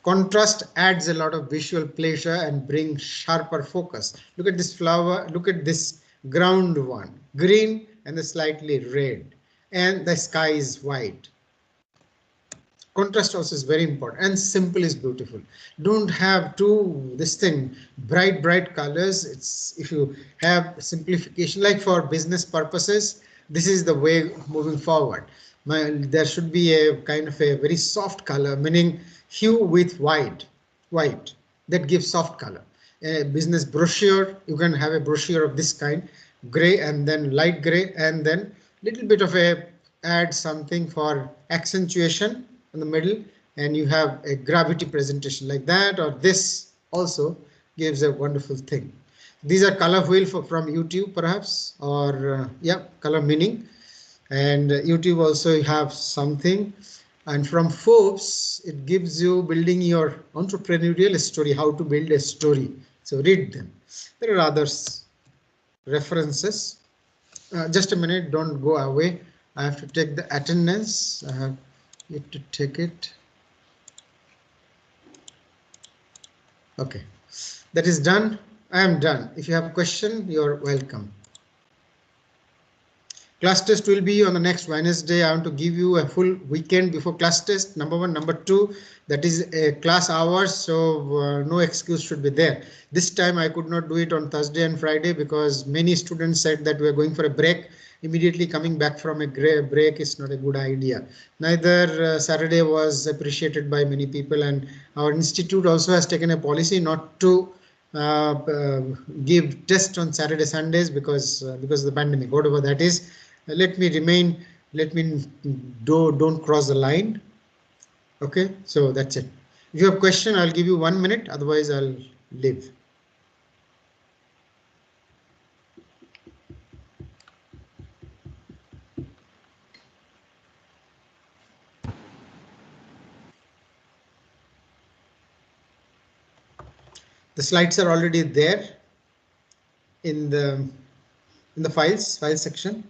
Contrast adds a lot of visual pleasure and brings sharper focus. Look at this flower, look at this ground one, green and the slightly red, and the sky is white. Contrast also is very important, and simple is beautiful. Don't have this thing bright colors. It's, if you have simplification, like for business purposes, this is the way moving forward. There should be a kind of a very soft color, meaning hue with white that gives soft color. A business brochure, you can have a brochure of this kind, gray and then light gray, and then little bit of a add something for accentuation in the middle, and you have a gravity presentation like that, or this also gives a wonderful thing. These are color wheel from YouTube perhaps, or yeah, color meaning, and YouTube also have something, and from Forbes it gives you building your entrepreneurial story, how to build a story. So read them. There are others references. Just a minute, don't go away. I have to take the attendance. I have yet to take it. Okay, that is done. I am done. If you have a question, you're welcome. Class test will be on the next Wednesday. I want to give you a full weekend before class test. Number one. Number two, that is a class hours, so no excuse should be there. This time I could not do it on Thursday and Friday because many students said that we are going for a break. Immediately coming back from a break is not a good idea. Neither Saturday was appreciated by many people, and our institute also has taken a policy not to give tests on Saturday, Sundays because of the pandemic, whatever that is. Let me don't cross the line. Okay, so that's it. If you have a question, I'll give you 1 minute, otherwise I'll leave. The slides are already there in the file section.